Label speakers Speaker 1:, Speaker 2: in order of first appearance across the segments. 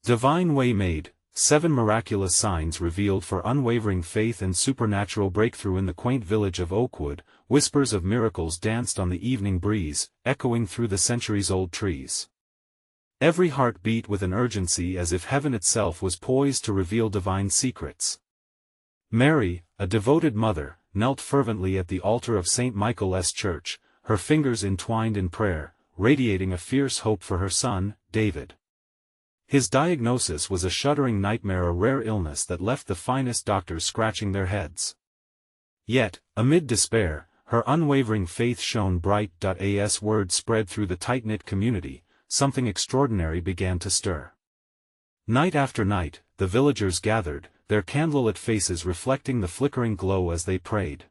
Speaker 1: Divine way made, 7 miraculous signs revealed for unwavering faith and supernatural breakthrough in the quaint village of Oakwood. Whispers of miracles danced on the evening breeze, echoing through the centuries-old trees. Every heart beat with an urgency as if heaven itself was poised to reveal divine secrets. Mary, a devoted mother, knelt fervently at the altar of St. Michael's Church, her fingers entwined in prayer, radiating a fierce hope for her son, David. His diagnosis was a shuddering nightmare, a rare illness that left the finest doctors scratching their heads. Yet, amid despair, her unwavering faith shone bright. As word spread through the tight-knit community, something extraordinary began to stir. Night after night, the villagers gathered, their candlelit faces reflecting the flickering glow as they prayed.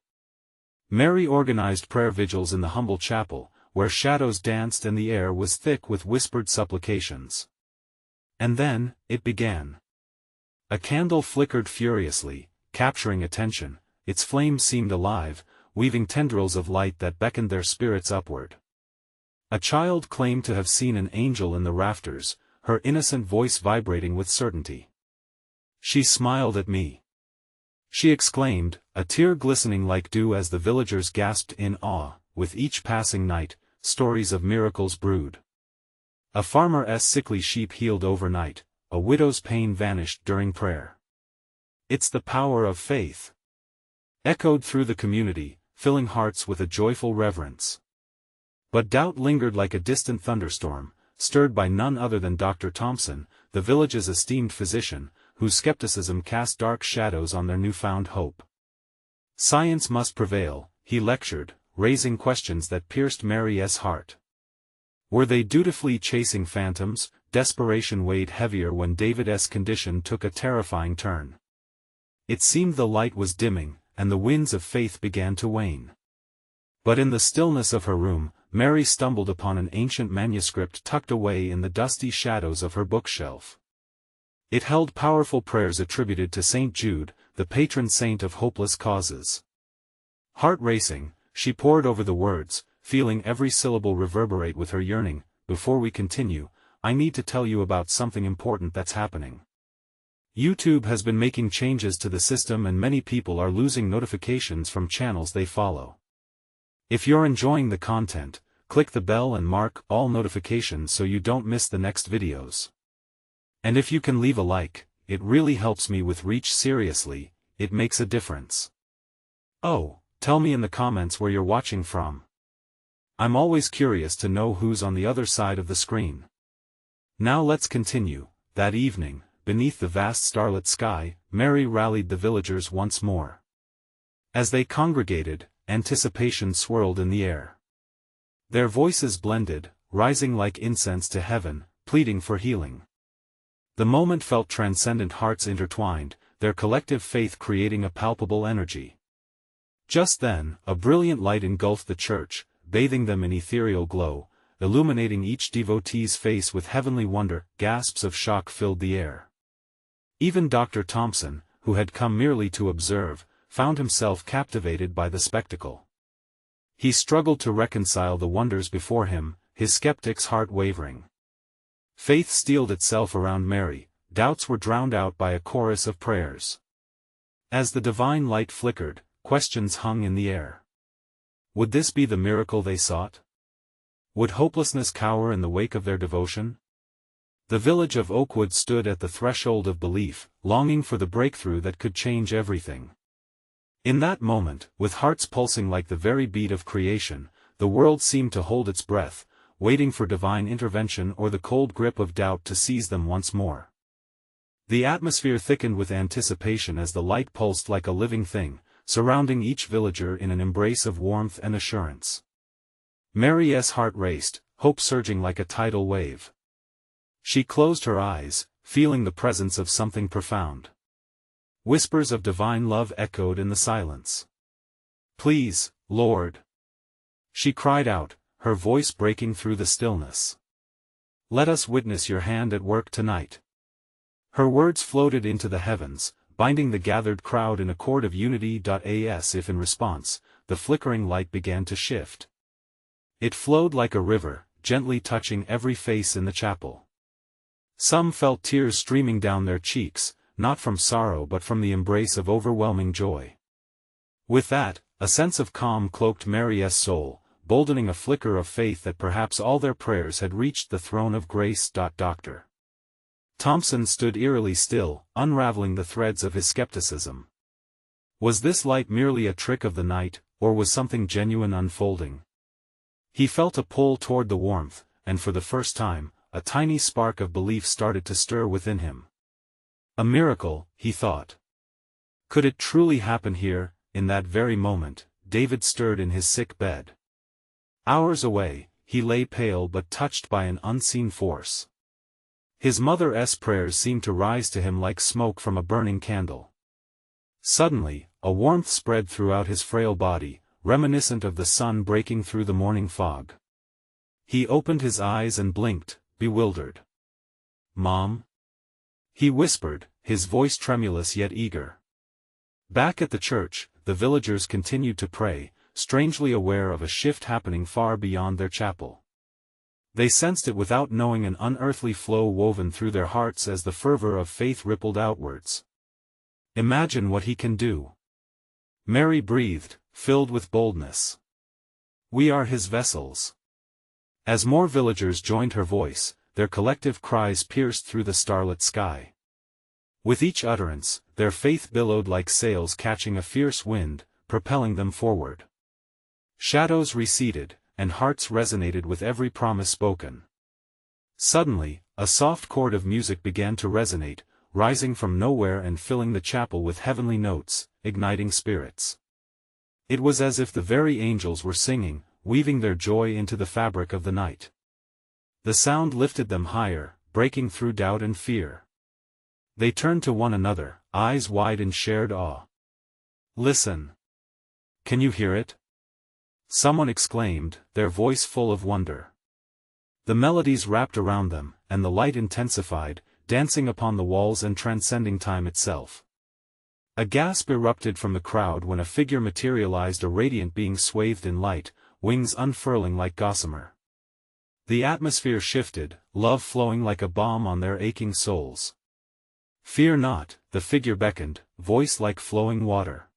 Speaker 1: Mary organized prayer vigils in the humble chapel, where shadows danced and the air was thick with whispered supplications. And then, it began. A candle flickered furiously, capturing attention. Its flame seemed alive, weaving tendrils of light that beckoned their spirits upward. A child claimed to have seen an angel in the rafters, her innocent voice vibrating with certainty. "She smiled at me," she exclaimed, a tear glistening like dew as the villagers gasped in awe. With each passing night, stories of miracles brewed. A farmer's sickly sheep healed overnight, a widow's pain vanished during prayer. "It's the power of faith," echoed through the community, filling hearts with a joyful reverence. But doubt lingered like a distant thunderstorm, stirred by none other than Dr. Thompson, the village's esteemed physician, whose skepticism cast dark shadows on their newfound hope. Science must prevail, he lectured, raising questions that pierced Mary's heart. Were they dutifully chasing phantoms? Desperation weighed heavier when David's condition took a terrifying turn. It seemed the light was dimming, and the winds of faith began to wane. But in the stillness of her room, Mary stumbled upon an ancient manuscript tucked away in the dusty shadows of her bookshelf. It held powerful prayers attributed to St. Jude, the patron saint of hopeless causes. Heart racing, she pored over the words, feeling every syllable reverberate with her yearning. "Before we continue, I need to tell you about something important that's happening. YouTube has been making changes to the system and many people are losing notifications from channels they follow. If you're enjoying the content, click the bell and mark all notifications so you don't miss the next videos. And if you can leave a like, it really helps me with reach. Seriously, it makes a difference. Oh, tell me in the comments where you're watching from. I'm always curious to know who's on the other side of the screen. Now let's continue. That evening, beneath the vast starlit sky, Mary rallied the villagers once more. As they congregated, anticipation swirled in the air. Their voices blended, rising like incense to heaven, pleading for healing. The moment felt transcendent, hearts intertwined, their collective faith creating a palpable energy. Just then, a brilliant light engulfed the church, bathing them in ethereal glow, illuminating each devotee's face with heavenly wonder. Gasps of shock filled the air. Even Dr. Thompson, who had come merely to observe, found himself captivated by the spectacle. He struggled to reconcile the wonders before him, his skeptic's heart wavering. Faith steeled itself around Mary, doubts were drowned out by a chorus of prayers. As the divine light flickered, questions hung in the air. Would this be the miracle they sought? Would hopelessness cower in the wake of their devotion? The village of Oakwood stood at the threshold of belief, longing for the breakthrough that could change everything. In that moment, with hearts pulsing like the very beat of creation, the world seemed to hold its breath, waiting for divine intervention or the cold grip of doubt to seize them once more. The atmosphere thickened with anticipation as the light pulsed like a living thing, surrounding each villager in an embrace of warmth and assurance. Mary's heart raced, hope surging like a tidal wave. She closed her eyes, feeling the presence of something profound. Whispers of divine love echoed in the silence. "Please, Lord," she cried out, her voice breaking through the stillness. "Let us witness your hand at work tonight." Her words floated into the heavens, binding the gathered crowd in a chord of unity. As if in response, the flickering light began to shift. It flowed like a river, gently touching every face in the chapel. Some felt tears streaming down their cheeks, not from sorrow but from the embrace of overwhelming joy. With that, a sense of calm cloaked Mary's soul, boldening a flicker of faith that perhaps all their prayers had reached the throne of grace. Dr. Thompson stood eerily still, unraveling the threads of his skepticism. Was this light merely a trick of the night, or was something genuine unfolding? He felt a pull toward the warmth, and for the first time, a tiny spark of belief started to stir within him. A miracle, he thought. Could it truly happen here? In that very moment, David stirred in his sick bed. Hours away, he lay pale but touched by an unseen force. His mother's prayers seemed to rise to him like smoke from a burning candle. Suddenly, a warmth spread throughout his frail body, reminiscent of the sun breaking through the morning fog. He opened his eyes and blinked, bewildered. "Mom?" he whispered, his voice tremulous yet eager. Back at the church, the villagers continued to pray, strangely aware of a shift happening far beyond their chapel. They sensed it without knowing, an unearthly flow woven through their hearts as the fervor of faith rippled outwards. "Imagine what he can do," Mary breathed, filled with boldness. "We are his vessels." As more villagers joined her voice, their collective cries pierced through the starlit sky. With each utterance, their faith billowed like sails catching a fierce wind, propelling them forward. Shadows receded, and hearts resonated with every promise spoken. Suddenly, a soft chord of music began to resonate, rising from nowhere and filling the chapel with heavenly notes, igniting spirits. It was as if the very angels were singing, weaving their joy into the fabric of the night. The sound lifted them higher, breaking through doubt and fear. They turned to one another, eyes wide in shared awe. "Listen! Can you hear it?" someone exclaimed, their voice full of wonder. The melodies wrapped around them, and the light intensified, dancing upon the walls and transcending time itself. A gasp erupted from the crowd when a figure materialized, a radiant being swathed in light, wings unfurling like gossamer. The atmosphere shifted, love flowing like a balm on their aching souls. "Fear not," the figure beckoned, voice like flowing water.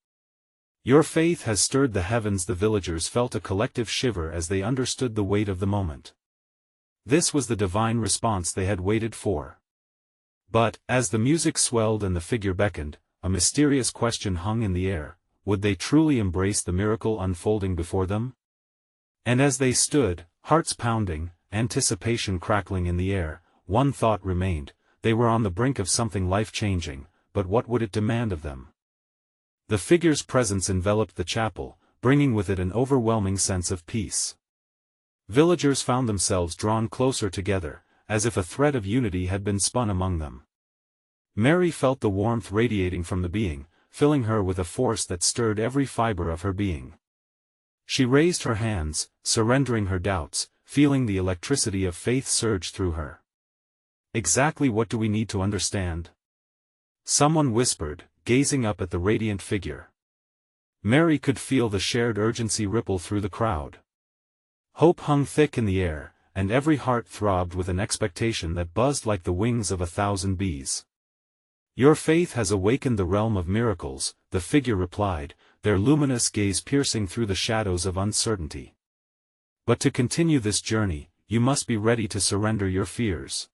Speaker 1: "Your faith has stirred the heavens." The villagers felt a collective shiver as they understood the weight of the moment. This was the divine response they had waited for. But, as the music swelled and the figure beckoned, a mysterious question hung in the air: would they truly embrace the miracle unfolding before them? And as they stood, hearts pounding, anticipation crackling in the air, one thought remained: they were on the brink of something life-changing, but what would it demand of them? The figure's presence enveloped the chapel, bringing with it an overwhelming sense of peace. Villagers found themselves drawn closer together, as if a thread of unity had been spun among them. Mary felt the warmth radiating from the being, filling her with a force that stirred every fiber of her being. She raised her hands, surrendering her doubts, feeling the electricity of faith surge through her. "Exactly what do we need to understand?" someone whispered, gazing up at the radiant figure. Mary could feel the shared urgency ripple through the crowd. Hope hung thick in the air, and every heart throbbed with an expectation that buzzed like the wings of 1,000 bees. "Your faith has awakened the realm of miracles," the figure replied, their luminous gaze piercing through the shadows of uncertainty. "But to continue this journey, you must be ready to surrender your fears.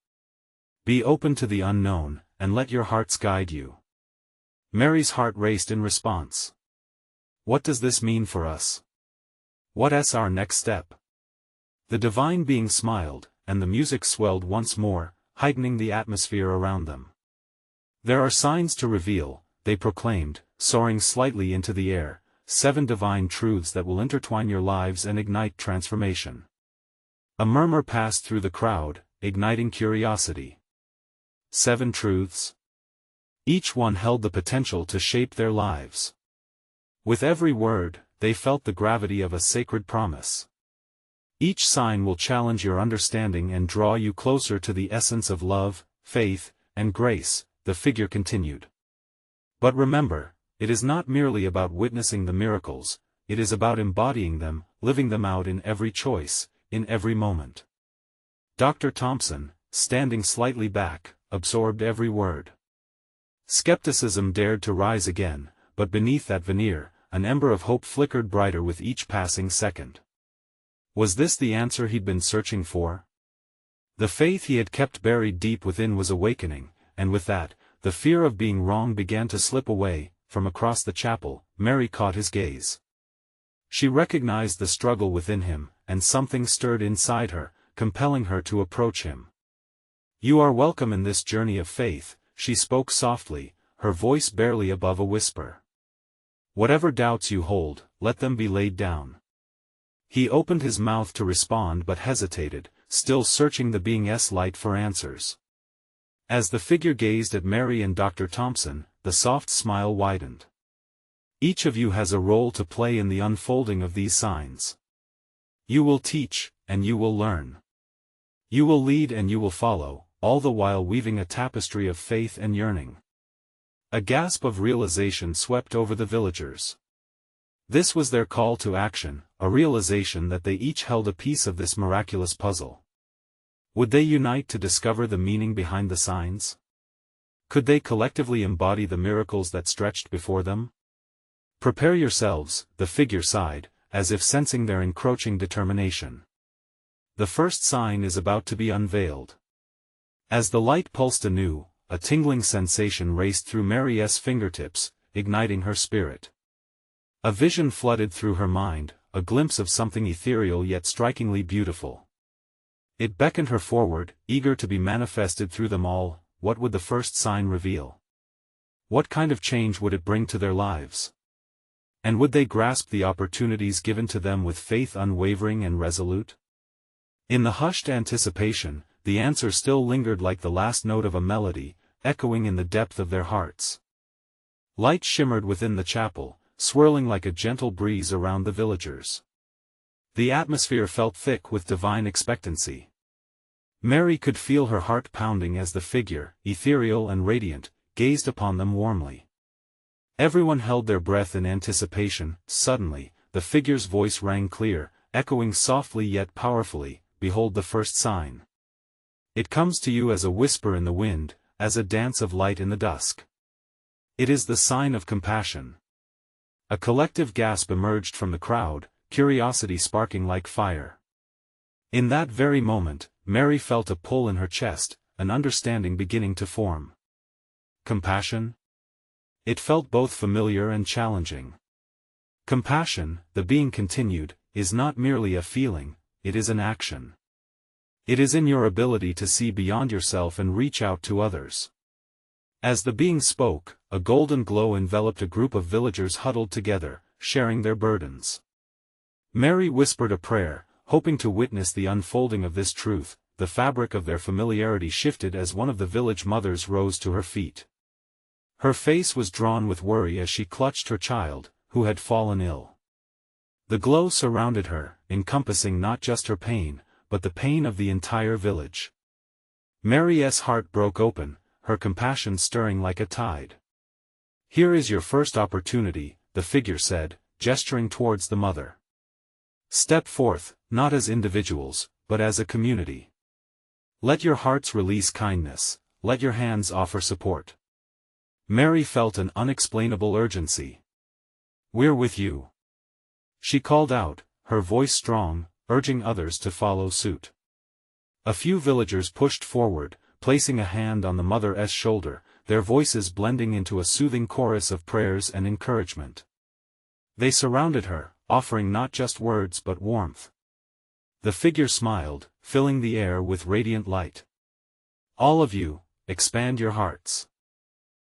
Speaker 1: Be open to the unknown, and let your hearts guide you." Mary's heart raced in response. What does this mean for us? What's our next step? The divine being smiled, and the music swelled once more, heightening the atmosphere around them. "There are signs to reveal," they proclaimed, soaring slightly into the air, 7 divine truths that will intertwine your lives and ignite transformation. A murmur passed through the crowd, igniting curiosity. 7 truths? Each one held the potential to shape their lives. With every word, they felt the gravity of a sacred promise. Each sign will challenge your understanding and draw you closer to the essence of love, faith, and grace, the figure continued. But remember, it is not merely about witnessing the miracles, it is about embodying them, living them out in every choice, in every moment. Dr. Thompson, standing slightly back, absorbed every word. Skepticism dared to rise again, but beneath that veneer, an ember of hope flickered brighter with each passing second. Was this the answer he'd been searching for? The faith he had kept buried deep within was awakening, and with that, the fear of being wrong began to slip away. From across the chapel, Mary caught his gaze. She recognized the struggle within him, and something stirred inside her, compelling her to approach him. "You are welcome in this journey of faith," she spoke softly, her voice barely above a whisper. "Whatever doubts you hold, let them be laid down." He opened his mouth to respond but hesitated, still searching the being's light for answers. As the figure gazed at Mary and Dr. Thompson, the soft smile widened. "Each of you has a role to play in the unfolding of these signs. You will teach, and you will learn. You will lead and you will follow, all the while weaving a tapestry of faith and yearning." A gasp of realization swept over the villagers. This was their call to action, a realization that they each held a piece of this miraculous puzzle. Would they unite to discover the meaning behind the signs? Could they collectively embody the miracles that stretched before them? "Prepare yourselves," the figure sighed, as if sensing their encroaching determination. "The first sign is about to be unveiled." As the light pulsed anew, a tingling sensation raced through Mary's fingertips, igniting her spirit. A vision flooded through her mind, a glimpse of something ethereal yet strikingly beautiful. It beckoned her forward, eager to be manifested through them all. What would the first sign reveal? What kind of change would it bring to their lives? And would they grasp the opportunities given to them with faith unwavering and resolute? In the hushed anticipation, the answer still lingered like the last note of a melody, echoing in the depth of their hearts. Light shimmered within the chapel, swirling like a gentle breeze around the villagers. The atmosphere felt thick with divine expectancy. Mary could feel her heart pounding as the figure, ethereal and radiant, gazed upon them warmly. Everyone held their breath in anticipation. Suddenly, the figure's voice rang clear, echoing softly yet powerfully, "Behold the first sign. It comes to you as a whisper in the wind, as a dance of light in the dusk. It is the sign of compassion." A collective gasp emerged from the crowd, curiosity sparking like fire. In that very moment, Mary felt a pull in her chest, an understanding beginning to form. Compassion? It felt both familiar and challenging. Compassion, the being continued, is not merely a feeling, it is an action. It is in your ability to see beyond yourself and reach out to others. As the being spoke, a golden glow enveloped a group of villagers huddled together, sharing their burdens. Mary whispered a prayer, hoping to witness the unfolding of this truth. The fabric of their familiarity shifted as one of the village mothers rose to her feet. Her face was drawn with worry as she clutched her child, who had fallen ill. The glow surrounded her, encompassing not just her pain, but the pain of the entire village. Mary's heart broke open, her compassion stirring like a tide. "Here is your first opportunity," the figure said, gesturing towards the mother. "Step forth, not as individuals, but as a community. Let your hearts release kindness, let your hands offer support." Mary felt an unexplainable urgency. "We're with you," she called out, her voice strong, urging others to follow suit. A few villagers pushed forward, placing a hand on the mother's shoulder, their voices blending into a soothing chorus of prayers and encouragement. They surrounded her, offering not just words but warmth. The figure smiled, filling the air with radiant light. "All of you, expand your hearts.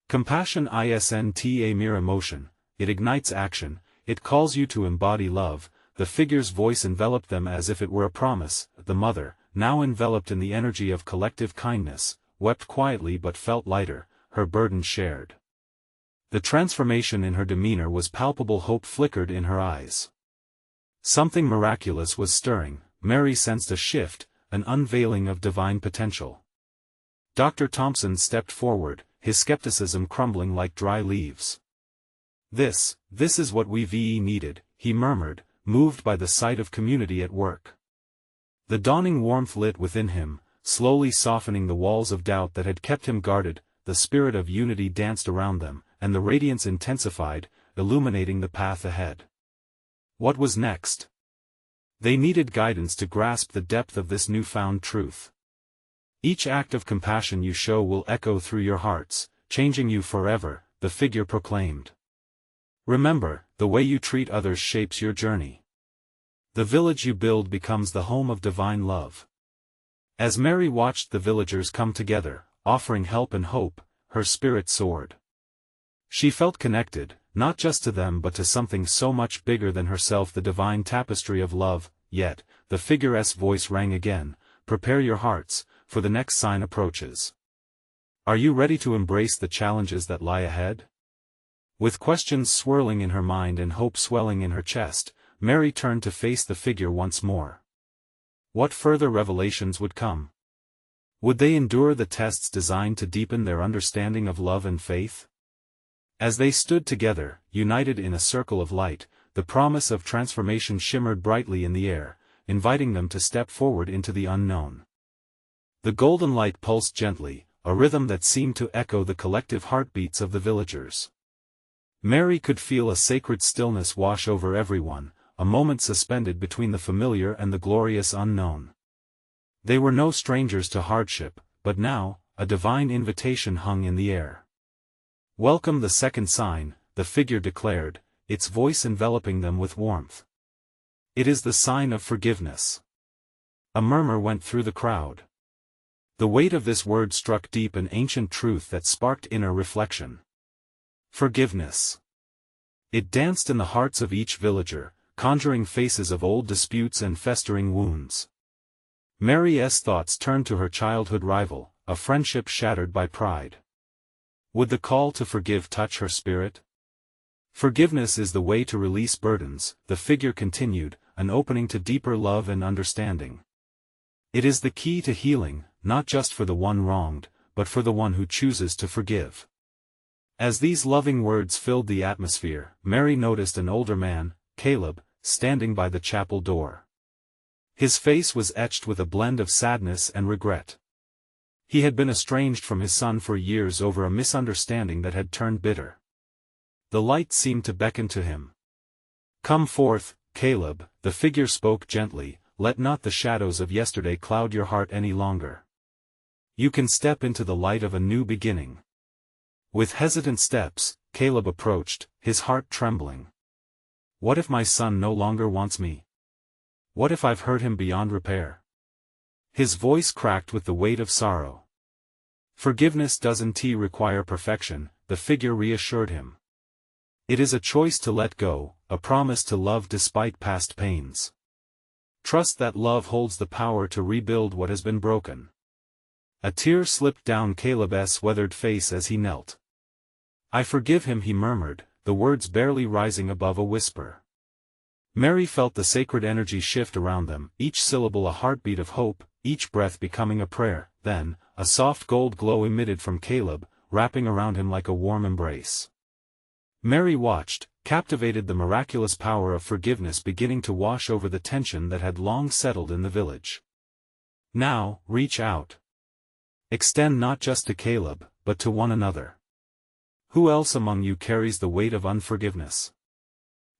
Speaker 1: Compassion isn't a mere emotion, it ignites action, it calls you to embody love." The figure's voice enveloped them as if it were a promise. The mother, now enveloped in the energy of collective kindness, wept quietly but felt lighter, her burden shared. The transformation in her demeanor was palpable. Hope flickered in her eyes. Something miraculous was stirring. Mary sensed a shift, an unveiling of divine potential. Dr. Thompson stepped forward, his skepticism crumbling like dry leaves. This is what we've needed," he murmured, moved by the sight of community at work. The dawning warmth lit within him, slowly softening the walls of doubt that had kept him guarded. The spirit of unity danced around them, and the radiance intensified, illuminating the path ahead. What was next? They needed guidance to grasp the depth of this newfound truth. Each act of compassion you show will echo through your hearts, changing you forever, the figure proclaimed. Remember, the way you treat others shapes your journey. The village you build becomes the home of divine love. As Mary watched the villagers come together, offering help and hope, her spirit soared. She felt connected, not just to them but to something so much bigger than herself, the divine tapestry of love. Yet, the figure's voice rang again, "Prepare your hearts, for the next sign approaches. Are you ready to embrace the challenges that lie ahead?" With questions swirling in her mind and hope swelling in her chest, Mary turned to face the figure once more. What further revelations would come? Would they endure the tests designed to deepen their understanding of love and faith? As they stood together, united in a circle of light, the promise of transformation shimmered brightly in the air, inviting them to step forward into the unknown. The golden light pulsed gently, a rhythm that seemed to echo the collective heartbeats of the villagers. Mary could feel a sacred stillness wash over everyone, a moment suspended between the familiar and the glorious unknown. They were no strangers to hardship, but now, a divine invitation hung in the air. "Welcome the second sign," the figure declared, its voice enveloping them with warmth. "It is the sign of forgiveness." A murmur went through the crowd. The weight of this word struck deep, an ancient truth that sparked inner reflection. Forgiveness. It danced in the hearts of each villager, conjuring faces of old disputes and festering wounds. Mary's thoughts turned to her childhood rival, a friendship shattered by pride. Would the call to forgive touch her spirit? "Forgiveness is the way to release burdens," the figure continued, "an opening to deeper love and understanding. It is the key to healing, not just for the one wronged, but for the one who chooses to forgive." As these loving words filled the atmosphere, Mary noticed an older man, Caleb, standing by the chapel door. His face was etched with a blend of sadness and regret. He had been estranged from his son for years over a misunderstanding that had turned bitter. The light seemed to beckon to him. "Come forth, Caleb," the figure spoke gently, "let not the shadows of yesterday cloud your heart any longer. You can step into the light of a new beginning." With hesitant steps, Caleb approached, his heart trembling. "What if my son no longer wants me? What if I've hurt him beyond repair?" His voice cracked with the weight of sorrow. "Forgiveness doesn't require perfection," the figure reassured him. "It is a choice to let go, a promise to love despite past pains. Trust that love holds the power to rebuild what has been broken." A tear slipped down Caleb's weathered face as he knelt. "I forgive him," he murmured, the words barely rising above a whisper. Mary felt the sacred energy shift around them, each syllable a heartbeat of hope, each breath becoming a prayer. Then, a soft gold glow emitted from Caleb, wrapping around him like a warm embrace. Mary watched, captivated, the miraculous power of forgiveness beginning to wash over the tension that had long settled in the village. "Now, reach out. Extend not just to Caleb, but to one another. Who else among you carries the weight of unforgiveness?"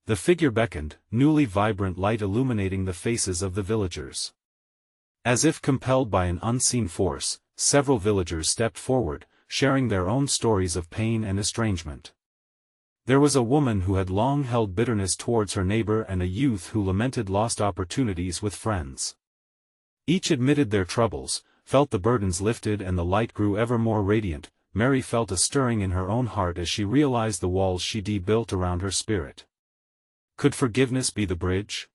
Speaker 1: The figure beckoned, newly vibrant light illuminating the faces of the villagers. As if compelled by an unseen force, several villagers stepped forward, sharing their own stories of pain and estrangement. There was a woman who had long held bitterness towards her neighbor and a youth who lamented lost opportunities with friends. Each admitted their troubles, felt the burdens lifted, and the light grew ever more radiant. Mary felt a stirring in her own heart as she realized the walls she'd built around her spirit. Could forgiveness be the bridge?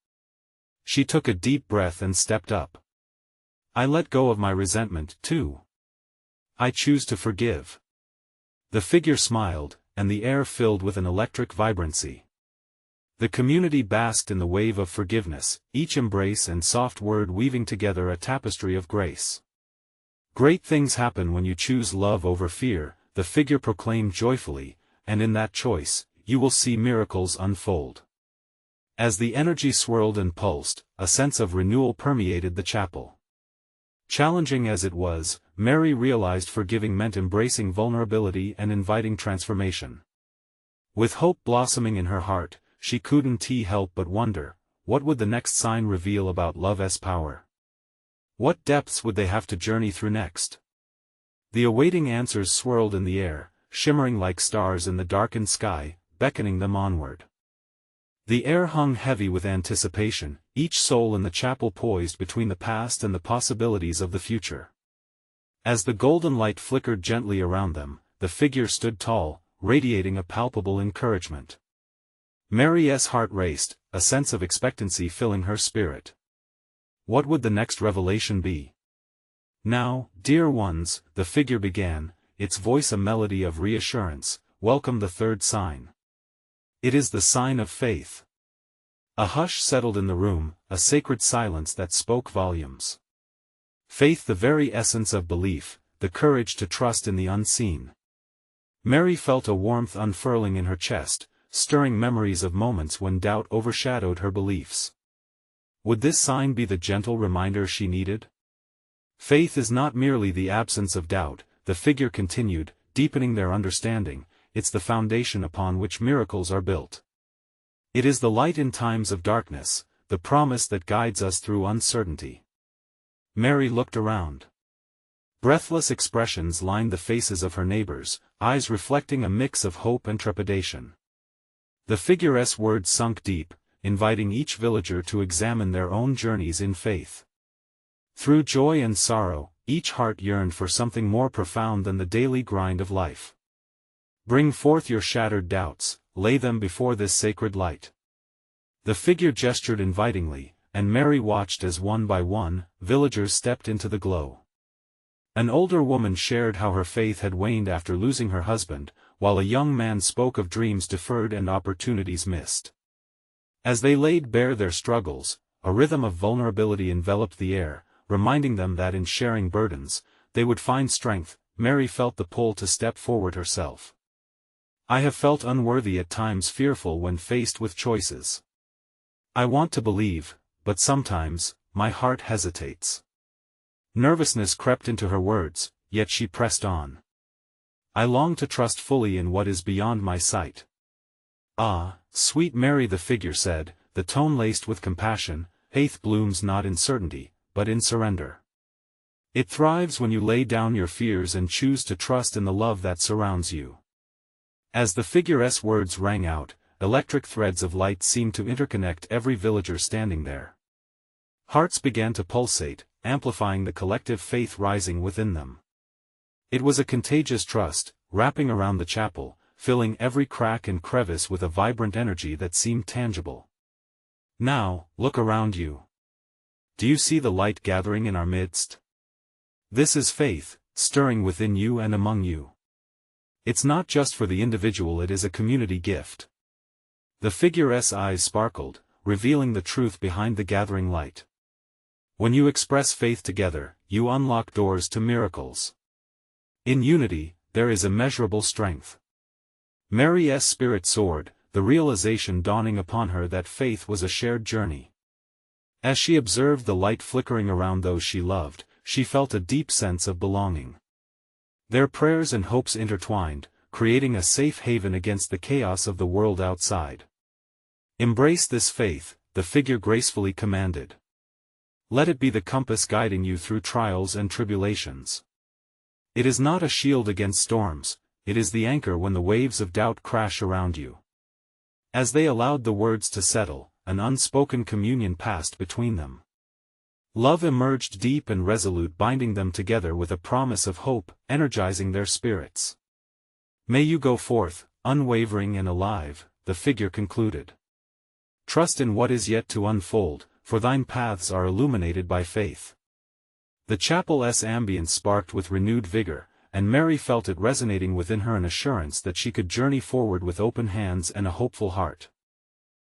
Speaker 1: She took a deep breath and stepped up. "I let go of my resentment, too. I choose to forgive." The figure smiled, and the air filled with an electric vibrancy. The community basked in the wave of forgiveness, each embrace and soft word weaving together a tapestry of grace. "Great things happen when you choose love over fear," the figure proclaimed joyfully, "and in that choice, you will see miracles unfold." As the energy swirled and pulsed, a sense of renewal permeated the chapel. Challenging as it was, Mary realized forgiving meant embracing vulnerability and inviting transformation. With hope blossoming in her heart, she couldn't help but wonder, what would the next sign reveal about love's power? What depths would they have to journey through next? The awaiting answers swirled in the air, shimmering like stars in the darkened sky, beckoning them onward. The air hung heavy with anticipation, each soul in the chapel poised between the past and the possibilities of the future. As the golden light flickered gently around them, the figure stood tall, radiating a palpable encouragement. Mary's heart raced, a sense of expectancy filling her spirit. What would the next revelation be? Now, dear ones, the figure began, its voice a melody of reassurance, welcome the third sign. It is the sign of faith. A hush settled in the room, a sacred silence that spoke volumes. Faith, the very essence of belief, the courage to trust in the unseen. Mary felt a warmth unfurling in her chest, stirring memories of moments when doubt overshadowed her beliefs. Would this sign be the gentle reminder she needed? Faith is not merely the absence of doubt, the figure continued, deepening their understanding, it's the foundation upon which miracles are built. It is the light in times of darkness, the promise that guides us through uncertainty. Mary looked around. Breathless expressions lined the faces of her neighbors, eyes reflecting a mix of hope and trepidation. The figure's words sunk deep, inviting each villager to examine their own journeys in faith. Through joy and sorrow, each heart yearned for something more profound than the daily grind of life. Bring forth your shattered doubts, lay them before this sacred light. The figure gestured invitingly, and Mary watched as one by one, villagers stepped into the glow. An older woman shared how her faith had waned after losing her husband, while a young man spoke of dreams deferred and opportunities missed. As they laid bare their struggles, a rhythm of vulnerability enveloped the air, reminding them that in sharing burdens, they would find strength. Mary felt the pull to step forward herself. I have felt unworthy at times, fearful when faced with choices. I want to believe, but sometimes, my heart hesitates. Nervousness crept into her words, yet she pressed on. I long to trust fully in what is beyond my sight. Ah, sweet Mary, the figure said, the tone laced with compassion, faith blooms not in certainty, but in surrender. It thrives when you lay down your fears and choose to trust in the love that surrounds you. As the figure's words rang out, electric threads of light seemed to interconnect every villager standing there. Hearts began to pulsate, amplifying the collective faith rising within them. It was a contagious trust, wrapping around the chapel, filling every crack and crevice with a vibrant energy that seemed tangible. Now, look around you. Do you see the light gathering in our midst? This is faith, stirring within you and among you. It's not just for the individual, it is a community gift. The figure's eyes sparkled, revealing the truth behind the gathering light. When you express faith together, you unlock doors to miracles. In unity, there is immeasurable strength. Mary's spirit soared, the realization dawning upon her that faith was a shared journey. As she observed the light flickering around those she loved, she felt a deep sense of belonging. Their prayers and hopes intertwined, creating a safe haven against the chaos of the world outside. Embrace this faith, the figure gracefully commanded. Let it be the compass guiding you through trials and tribulations. It is not a shield against storms, it is the anchor when the waves of doubt crash around you. As they allowed the words to settle, an unspoken communion passed between them. Love emerged deep and resolute, binding them together with a promise of hope, energizing their spirits. May you go forth, unwavering and alive, the figure concluded. Trust in what is yet to unfold, for thine paths are illuminated by faith. The chapel's ambience sparked with renewed vigor, and Mary felt it resonating within her, an assurance that she could journey forward with open hands and a hopeful heart.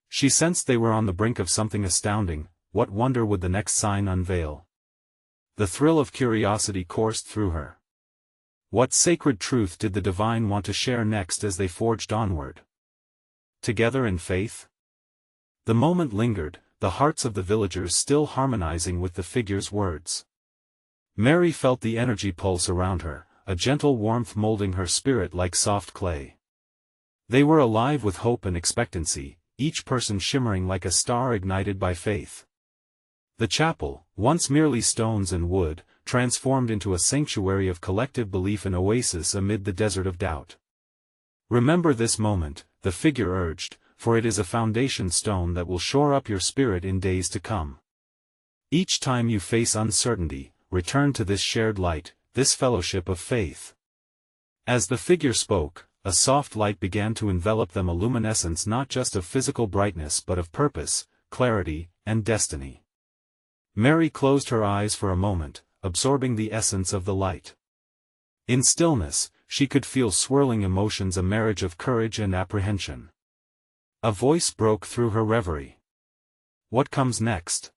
Speaker 1: She sensed they were on the brink of something astounding. What wonder would the next sign unveil? The thrill of curiosity coursed through her. What sacred truth did the divine want to share next as they forged onward? Together in faith? The moment lingered, the hearts of the villagers still harmonizing with the figure's words. Mary felt the energy pulse around her, a gentle warmth molding her spirit like soft clay. They were alive with hope and expectancy, each person shimmering like a star ignited by faith. The chapel, once merely stones and wood, transformed into a sanctuary of collective belief, an oasis amid the desert of doubt. "Remember this moment," the figure urged, "for it is a foundation stone that will shore up your spirit in days to come. Each time you face uncertainty, return to this shared light, this fellowship of faith." As the figure spoke, a soft light began to envelop them, a luminescence not just of physical brightness but of purpose, clarity, and destiny. Mary closed her eyes for a moment, absorbing the essence of the light. In stillness, she could feel swirling emotions, a marriage of courage and apprehension. A voice broke through her reverie. "What comes next?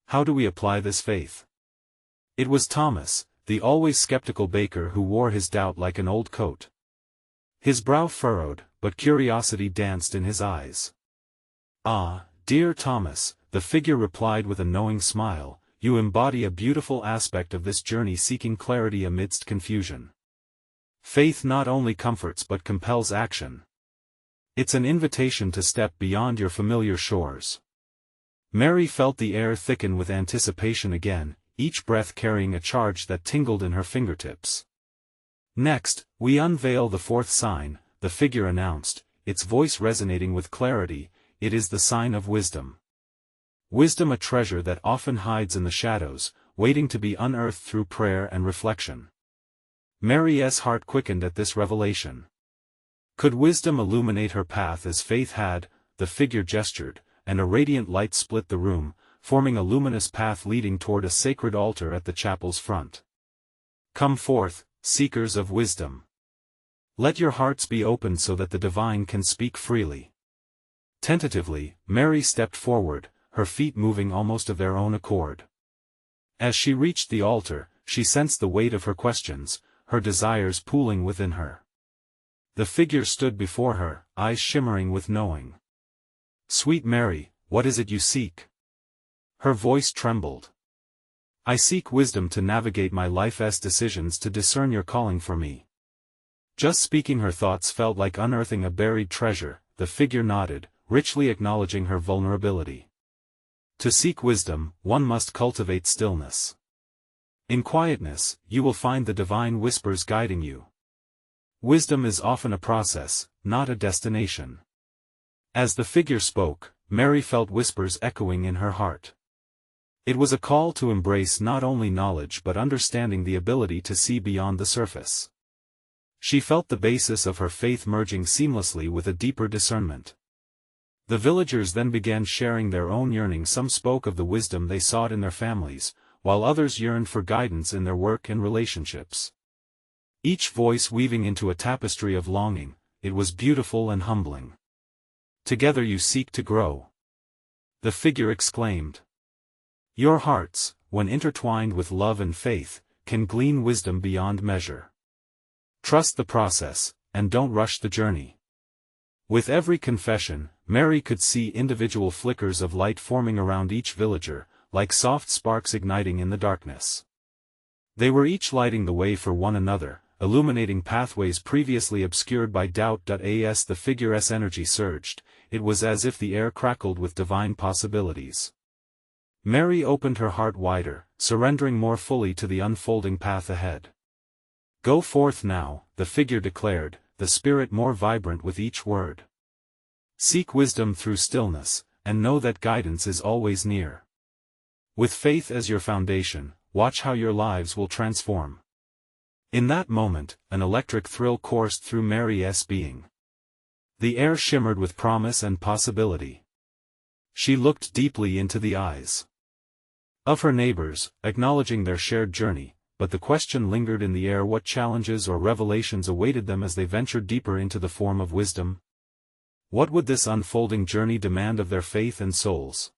Speaker 1: How do we apply this faith?" It was Thomas, the always skeptical baker, who wore his doubt like an old coat. His brow furrowed, but curiosity danced in his eyes. "Ah, dear Thomas," the figure replied with a knowing smile, "you embody a beautiful aspect of this journey, seeking clarity amidst confusion. Faith not only comforts but compels action. It's an invitation to step beyond your familiar shores." Mary felt the air thicken with anticipation again, each breath carrying a charge that tingled in her fingertips. "Next, we unveil the fourth sign," the figure announced, its voice resonating with clarity. "It is the sign of wisdom. Wisdom, a treasure that often hides in the shadows, waiting to be unearthed through prayer and reflection." Mary's heart quickened at this revelation. Could wisdom illuminate her path as faith had? The figure gestured, and a radiant light split the room, forming a luminous path leading toward a sacred altar at the chapel's front. "Come forth, seekers of wisdom. Let your hearts be opened so that the divine can speak freely." Tentatively, Mary stepped forward, her feet moving almost of their own accord. As she reached the altar, she sensed the weight of her questions, her desires pooling within her. The figure stood before her, eyes shimmering with knowing. "Sweet Mary, what is it you seek?" Her voice trembled. "I seek wisdom to navigate my life's decisions, to discern your calling for me." Just speaking her thoughts felt like unearthing a buried treasure. The figure nodded, richly acknowledging her vulnerability. To seek wisdom, one must cultivate stillness. In quietness, you will find the divine whispers guiding you. Wisdom is often a process, not a destination. As the figure spoke, Mary felt whispers echoing in her heart. It was a call to embrace not only knowledge but understanding, the ability to see beyond the surface. She felt the basis of her faith merging seamlessly with a deeper discernment. The villagers then began sharing their own yearnings. Some spoke of the wisdom they sought in their families, while others yearned for guidance in their work and relationships. Each voice weaving into a tapestry of longing. It was beautiful and humbling. "Together you seek to grow," the figure exclaimed. "Your hearts, when intertwined with love and faith, can glean wisdom beyond measure. Trust the process, and don't rush the journey." With every confession, Mary could see individual flickers of light forming around each villager, like soft sparks igniting in the darkness. They were each lighting the way for one another, illuminating pathways previously obscured by doubt. As the figure's energy surged, it was as if the air crackled with divine possibilities. Mary opened her heart wider, surrendering more fully to the unfolding path ahead. "Go forth now," the figure declared, the spirit more vibrant with each word. "Seek wisdom through stillness, and know that guidance is always near. With faith as your foundation, watch how your lives will transform." In that moment, an electric thrill coursed through Mary's being. The air shimmered with promise and possibility. She looked deeply into the eyes of her neighbors, acknowledging their shared journey, but the question lingered in the air: what challenges or revelations awaited them as they ventured deeper into the form of wisdom? What would this unfolding journey demand of their faith and souls?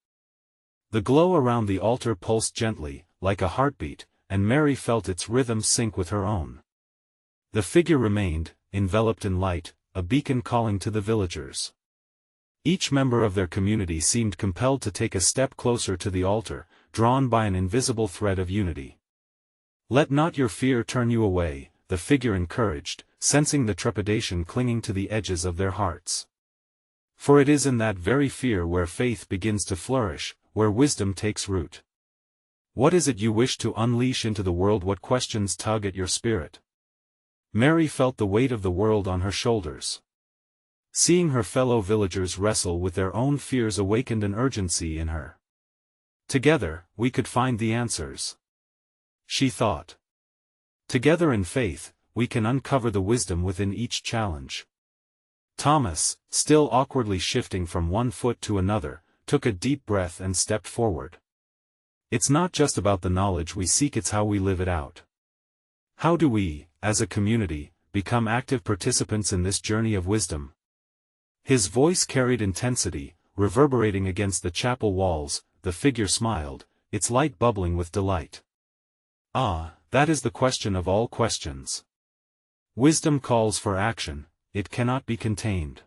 Speaker 1: The glow around the altar pulsed gently, like a heartbeat, and Mary felt its rhythm sync with her own. The figure remained, enveloped in light, a beacon calling to the villagers. Each member of their community seemed compelled to take a step closer to the altar, drawn by an invisible thread of unity. Let not your fear turn you away, the figure encouraged, sensing the trepidation clinging to the edges of their hearts. For it is in that very fear where faith begins to flourish, where wisdom takes root. What is it you wish to unleash into the world? What questions tug at your spirit? Mary felt the weight of the world on her shoulders. Seeing her fellow villagers wrestle with their own fears awakened an urgency in her. Together, we could find the answers, she thought. Together in faith, we can uncover the wisdom within each challenge. Thomas, still awkwardly shifting from one foot to another, took a deep breath and stepped forward. It's not just about the knowledge we seek, it's how we live it out. How do we, as a community, become active participants in this journey of wisdom? His voice carried intensity, reverberating against the chapel walls. The figure smiled, its light bubbling with delight. Ah, that is the question of all questions. Wisdom calls for action, it cannot be contained.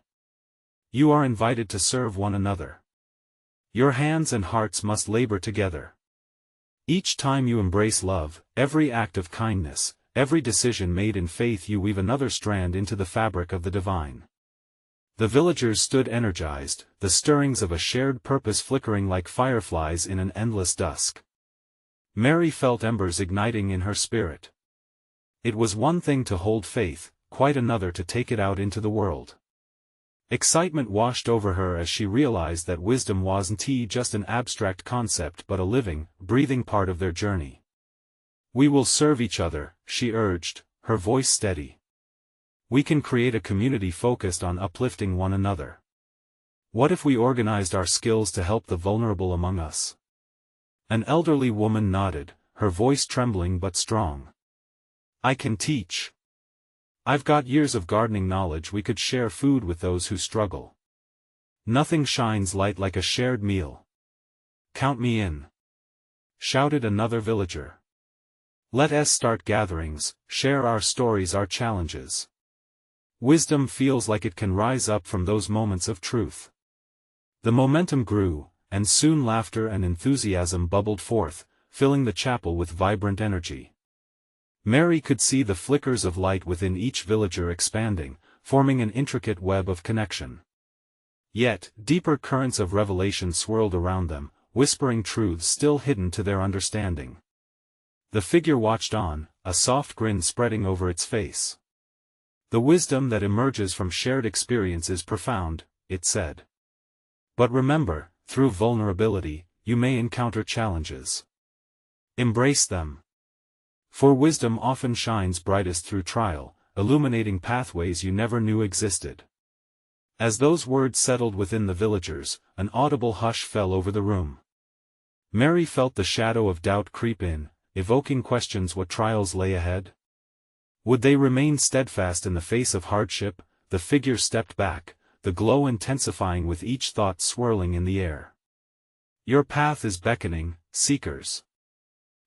Speaker 1: You are invited to serve one another. Your hands and hearts must labor together. Each time you embrace love, every act of kindness, every decision made in faith, you weave another strand into the fabric of the divine. The villagers stood energized, the stirrings of a shared purpose flickering like fireflies in an endless dusk. Mary felt embers igniting in her spirit. It was one thing to hold faith, quite another to take it out into the world. Excitement washed over her as she realized that wisdom wasn't just an abstract concept but a living, breathing part of their journey. We will serve each other, she urged, her voice steady. We can create a community focused on uplifting one another. What if we organized our skills to help the vulnerable among us? An elderly woman nodded, her voice trembling but strong. I can teach. I've got years of gardening knowledge. We could share food with those who struggle. Nothing shines light like a shared meal. Count me in, shouted another villager. Let us start gatherings, share our stories, our challenges. Wisdom feels like it can rise up from those moments of truth. The momentum grew, and soon laughter and enthusiasm bubbled forth, filling the chapel with vibrant energy. Mary could see the flickers of light within each villager expanding, forming an intricate web of connection. Yet, deeper currents of revelation swirled around them, whispering truths still hidden to their understanding. The figure watched on, a soft grin spreading over its face. The wisdom that emerges from shared experience is profound, it said. But remember, through vulnerability, you may encounter challenges. Embrace them. For wisdom often shines brightest through trial, illuminating pathways you never knew existed. As those words settled within the villagers, an audible hush fell over the room. Mary felt the shadow of doubt creep in, evoking questions: what trials lay ahead? Would they remain steadfast in the face of hardship? The figure stepped back, the glow intensifying with each thought swirling in the air. Your path is beckoning, seekers.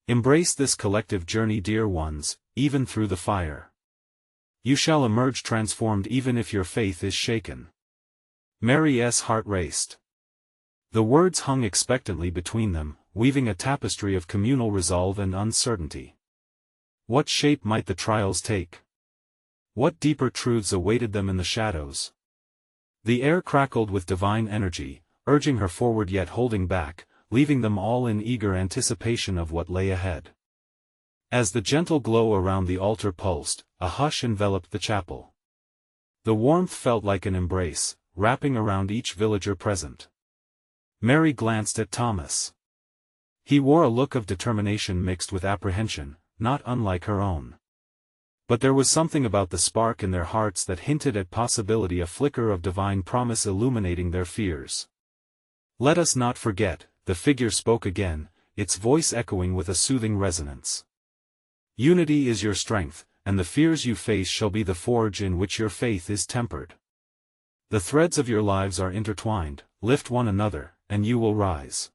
Speaker 1: Embrace this collective journey, dear ones, even through the fire. You shall emerge transformed even if your faith is shaken. Mary's heart raced. The words hung expectantly between them, weaving a tapestry of communal resolve and uncertainty. What shape might the trials take? What deeper truths awaited them in the shadows? The air crackled with divine energy, urging her forward yet holding back, leaving them all in eager anticipation of what lay ahead. As the gentle glow around the altar pulsed, a hush enveloped the chapel. The warmth felt like an embrace, wrapping around each villager present. Mary glanced at Thomas. He wore a look of determination mixed with apprehension, not unlike her own. But there was something about the spark in their hearts that hinted at possibility, a flicker of divine promise illuminating their fears. Let us not forget, the figure spoke again, its voice echoing with a soothing resonance. Unity is your strength, and the fears you face shall be the forge in which your faith is tempered. The threads of your lives are intertwined, lift one another, and you will rise.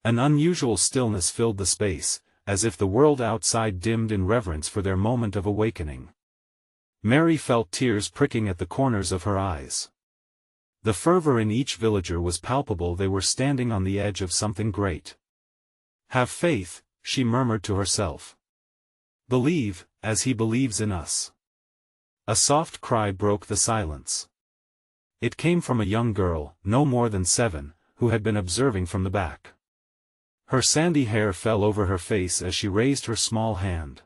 Speaker 1: An unusual stillness filled the space, as if the world outside dimmed in reverence for their moment of awakening. Mary felt tears pricking at the corners of her eyes. The fervor in each villager was palpable. They were standing on the edge of something great. Have faith, she murmured to herself. Believe, as he believes in us. A soft cry broke the silence. It came from a young girl, no more than 7, who had been observing from the back. Her sandy hair fell over her face as she raised her small hand.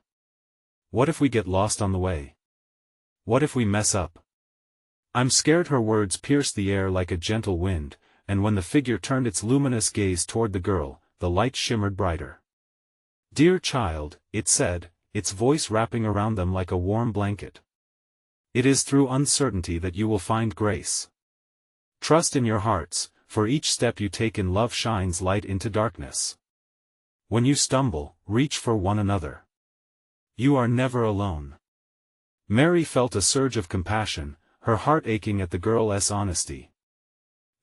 Speaker 1: What if we get lost on the way? What if we mess up? I'm scared. Her words pierced the air like a gentle wind, and when the figure turned its luminous gaze toward the girl, the light shimmered brighter. Dear child, it said, its voice wrapping around them like a warm blanket. It is through uncertainty that you will find grace. Trust in your hearts, for each step you take in love shines light into darkness. When you stumble, reach for one another. You are never alone. Mary felt a surge of compassion, her heart aching at the girl's honesty.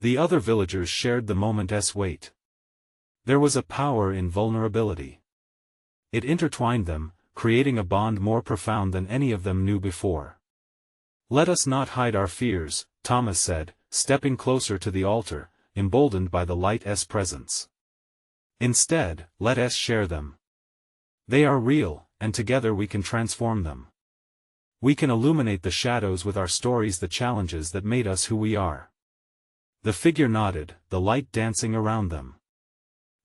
Speaker 1: The other villagers shared the moment's weight. There was a power in vulnerability. It intertwined them, creating a bond more profound than any of them knew before. Let us not hide our fears, Thomas said, stepping closer to the altar, emboldened by the light's presence. Instead, let us share them. They are real, and together we can transform them. We can illuminate the shadows with our stories, the challenges that made us who we are. The figure nodded, the light dancing around them.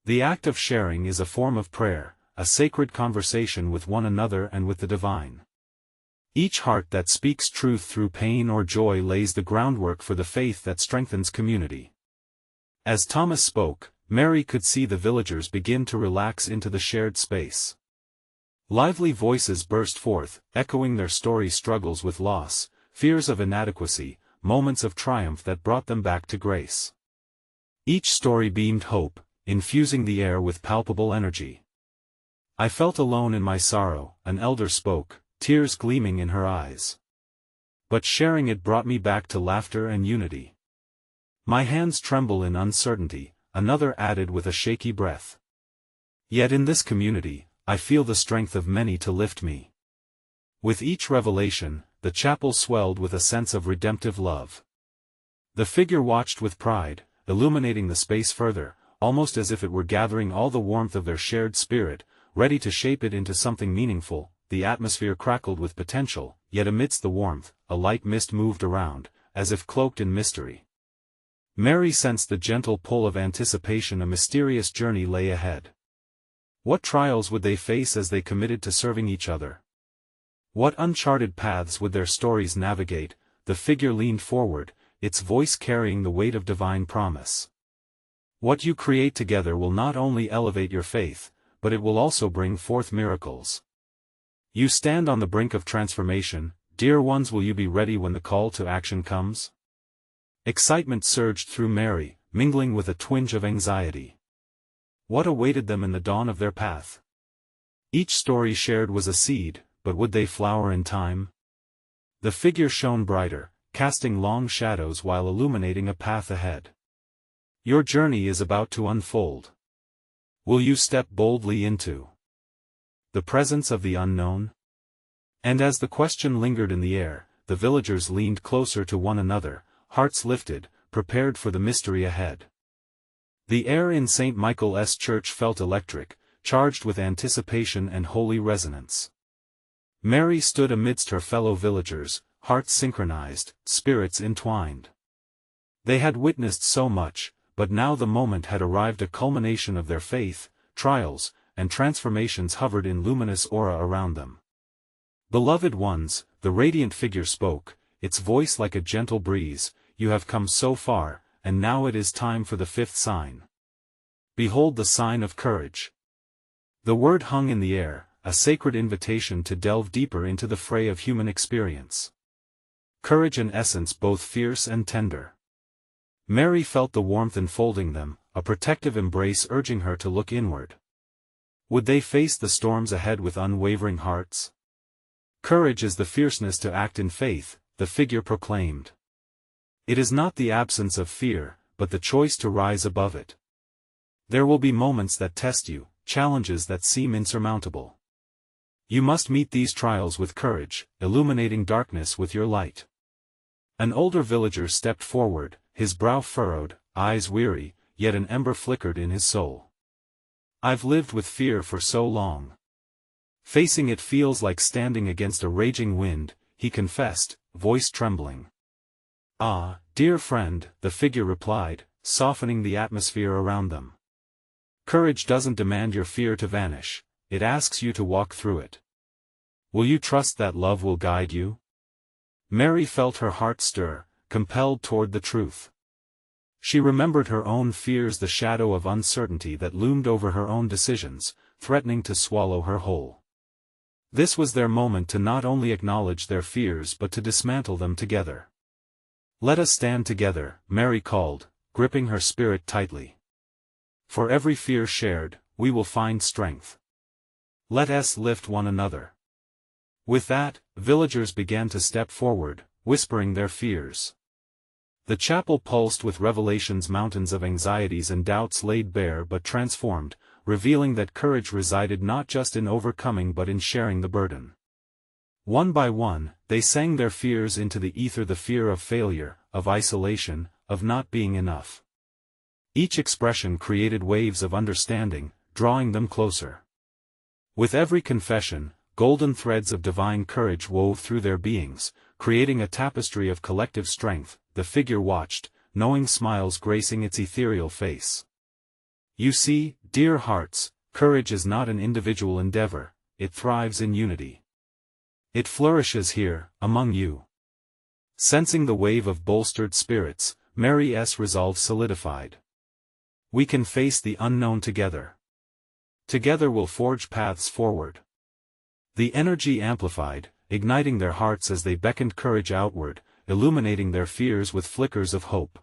Speaker 1: The act of sharing is a form of prayer, a sacred conversation with one another and with the divine. Each heart that speaks truth through pain or joy lays the groundwork for the faith that strengthens community. As Thomas spoke, Mary could see the villagers begin to relax into the shared space. Lively voices burst forth, echoing their story: struggles with loss, fears of inadequacy, moments of triumph that brought them back to grace. Each story beamed hope, infusing the air with palpable energy. I felt alone in my sorrow, an elder spoke, tears gleaming in her eyes. But sharing it brought me back to laughter and unity. My hands tremble in uncertainty, another added with a shaky breath. Yet in this community, I feel the strength of many to lift me. With each revelation, the chapel swelled with a sense of redemptive love. The figure watched with pride, illuminating the space further, almost as if it were gathering all the warmth of their shared spirit, ready to shape it into something meaningful. The atmosphere crackled with potential, yet amidst the warmth, a light mist moved around, as if cloaked in mystery. Mary sensed the gentle pull of anticipation. A mysterious journey lay ahead. What trials would they face as they committed to serving each other? What uncharted paths would their stories navigate? The figure leaned forward, its voice carrying the weight of divine promise. What you create together will not only elevate your faith, but it will also bring forth miracles. You stand on the brink of transformation, dear ones. Will you be ready when the call to action comes? Excitement surged through Mary, mingling with a twinge of anxiety. What awaited them in the dawn of their path? Each story shared was a seed, but would they flower in time? The figure shone brighter, casting long shadows while illuminating a path ahead. Your journey is about to unfold. Will you step boldly into the presence of the unknown? And as the question lingered in the air, the villagers leaned closer to one another, hearts lifted, prepared for the mystery ahead. The air in St. Michael's church felt electric, charged with anticipation and holy resonance. Mary stood amidst her fellow villagers, hearts synchronized, spirits entwined. They had witnessed so much, but now the moment had arrived. A culmination of their faith, trials, and transformations hovered in luminous aura around them. Beloved ones, the radiant figure spoke, its voice like a gentle breeze, you have come so far, and now it is time for the 5th sign. Behold the sign of courage. The word hung in the air, a sacred invitation to delve deeper into the fray of human experience. Courage in essence both fierce and tender. Mary felt the warmth enfolding them, a protective embrace urging her to look inward. Would they face the storms ahead with unwavering hearts? Courage is the fierceness to act in faith, the figure proclaimed. It is not the absence of fear, but the choice to rise above it. There will be moments that test you, challenges that seem insurmountable. You must meet these trials with courage, illuminating darkness with your light. An older villager stepped forward, his brow furrowed, eyes weary, yet an ember flickered in his soul. I've lived with fear for so long. Facing it feels like standing against a raging wind, he confessed, voice trembling. Ah, dear friend, the figure replied, softening the atmosphere around them. Courage doesn't demand your fear to vanish, it asks you to walk through it. Will you trust that love will guide you? Mary felt her heart stir, compelled toward the truth. She remembered her own fears, the shadow of uncertainty that loomed over her own decisions, threatening to swallow her whole. This was their moment to not only acknowledge their fears but to dismantle them together. Let us stand together, Mary called, gripping her spirit tightly. For every fear shared, we will find strength. Let us lift one another. With that, villagers began to step forward, whispering their fears. The chapel pulsed with revelations, mountains of anxieties and doubts laid bare but transformed, revealing that courage resided not just in overcoming but in sharing the burden. One by one, they sang their fears into the ether, the fear of failure, of isolation, of not being enough. Each expression created waves of understanding, drawing them closer. With every confession, golden threads of divine courage wove through their beings, creating a tapestry of collective strength. The figure watched, knowing smiles gracing its ethereal face. You see, dear hearts, courage is not an individual endeavor, it thrives in unity. It flourishes here, among you. Sensing the wave of bolstered spirits, Mary's resolve solidified. We can face the unknown together. Together we'll forge paths forward. The energy amplified, igniting their hearts as they beckoned courage outward, illuminating their fears with flickers of hope.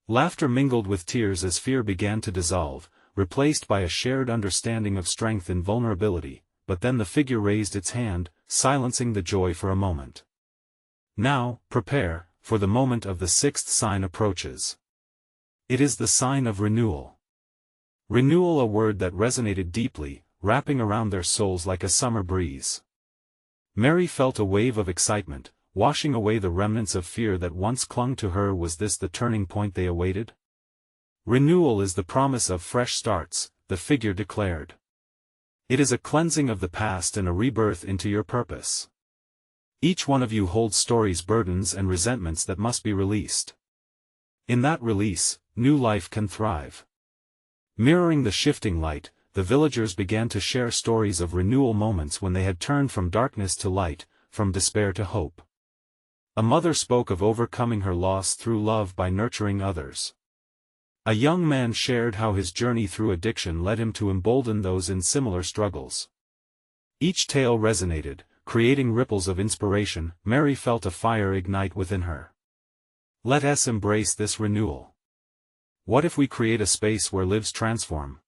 Speaker 1: Laughter mingled with tears as fear began to dissolve, replaced by a shared understanding of strength in vulnerability, but then the figure raised its hand, silencing the joy for a moment. Now, prepare, for the moment of the sixth sign approaches. It is the sign of renewal. Renewal, a word that resonated deeply, wrapping around their souls like a summer breeze. Mary felt a wave of excitement, washing away the remnants of fear that once clung to her. Was this the turning point they awaited? Renewal is the promise of fresh starts, the figure declared. It is a cleansing of the past and a rebirth into your purpose. Each one of you holds stories, burdens and resentments that must be released. In that release, new life can thrive. Mirroring the shifting light, the villagers began to share stories of renewal, moments when they had turned from darkness to light, from despair to hope. A mother spoke of overcoming her loss through love by nurturing others. A young man shared how his journey through addiction led him to embolden those in similar struggles. Each tale resonated, creating ripples of inspiration. Mary felt a fire ignite within her. Let us embrace this renewal. What if we create a space where lives transform?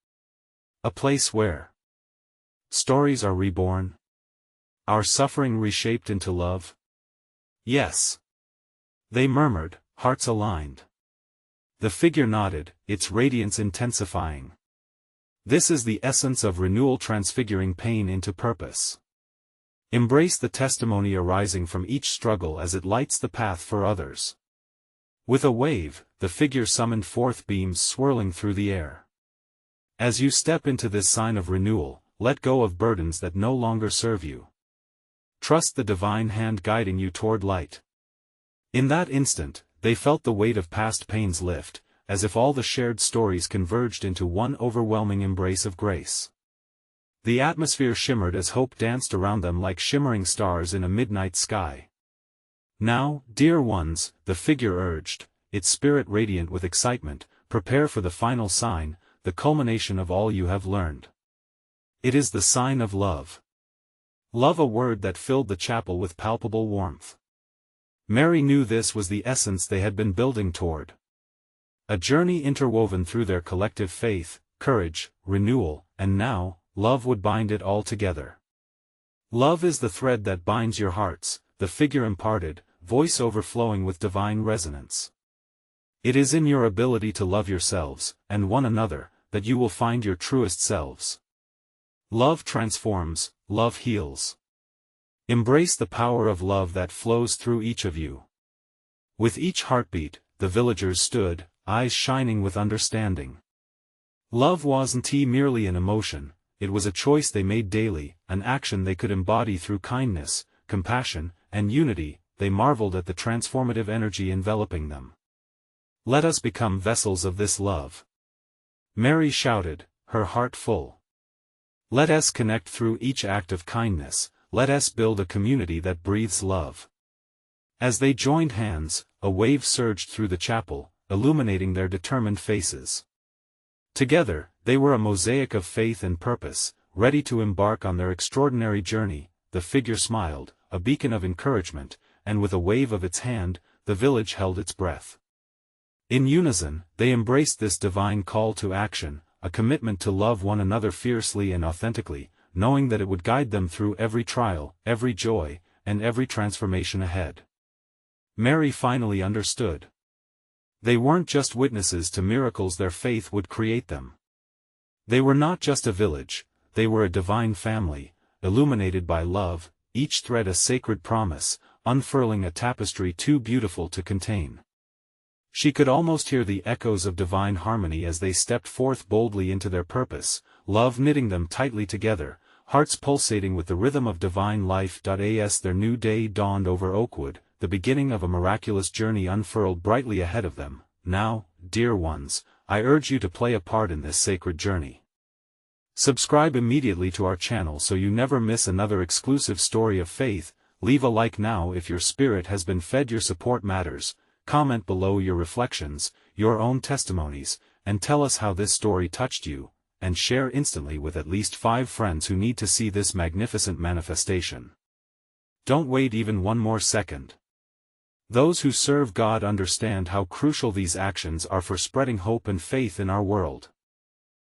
Speaker 1: A place where stories are reborn? Our suffering reshaped into love? Yes. They murmured, hearts aligned. The figure nodded, its radiance intensifying. This is the essence of renewal, transfiguring pain into purpose. Embrace the testimony arising from each struggle as it lights the path for others. With a wave, the figure summoned forth beams swirling through the air. As you step into this sign of renewal, let go of burdens that no longer serve you. Trust the divine hand guiding you toward light. In that instant, they felt the weight of past pains lift, as if all the shared stories converged into one overwhelming embrace of grace. The atmosphere shimmered as hope danced around them like shimmering stars in a midnight sky. Now, dear ones, the figure urged, its spirit radiant with excitement, prepare for the final sign, the culmination of all you have learned. It is the sign of love. Love, a word that filled the chapel with palpable warmth. Mary knew this was the essence they had been building toward. A journey interwoven through their collective faith, courage, renewal, and now, love would bind it all together. Love is the thread that binds your hearts, the figure imparted, voice overflowing with divine resonance. It is in your ability to love yourselves, and one another, that you will find your truest selves. Love transforms, love heals. Embrace the power of love that flows through each of you. With each heartbeat, the villagers stood, eyes shining with understanding. Love wasn't merely an emotion, it was a choice they made daily, an action they could embody through kindness, compassion, and unity. They marveled at the transformative energy enveloping them. "Let us become vessels of this love," Mary shouted, her heart full. "Let us connect through each act of kindness, let us build a community that breathes love." As they joined hands, a wave surged through the chapel, illuminating their determined faces. Together, they were a mosaic of faith and purpose, ready to embark on their extraordinary journey. The figure smiled, a beacon of encouragement, and with a wave of its hand, the village held its breath. In unison, they embraced this divine call to action, a commitment to love one another fiercely and authentically, knowing that it would guide them through every trial, every joy, and every transformation ahead. Mary finally understood. They weren't just witnesses to miracles, their faith would create them. They were not just a village, they were a divine family, illuminated by love, each thread a sacred promise, unfurling a tapestry too beautiful to contain. She could almost hear the echoes of divine harmony as they stepped forth boldly into their purpose, love knitting them tightly together, hearts pulsating with the rhythm of divine life. As their new day dawned over Oakwood, the beginning of a miraculous journey unfurled brightly ahead of them. Now, dear ones, I urge you to play a part in this sacred journey. Subscribe immediately to our channel so you never miss another exclusive story of faith. Leave a like now if your spirit has been fed. Your support matters. Comment below your reflections, your own testimonies, and tell us how this story touched you, and share instantly with at least 5 friends who need to see this magnificent manifestation. Don't wait even one more second. Those who serve God understand how crucial these actions are for spreading hope and faith in our world.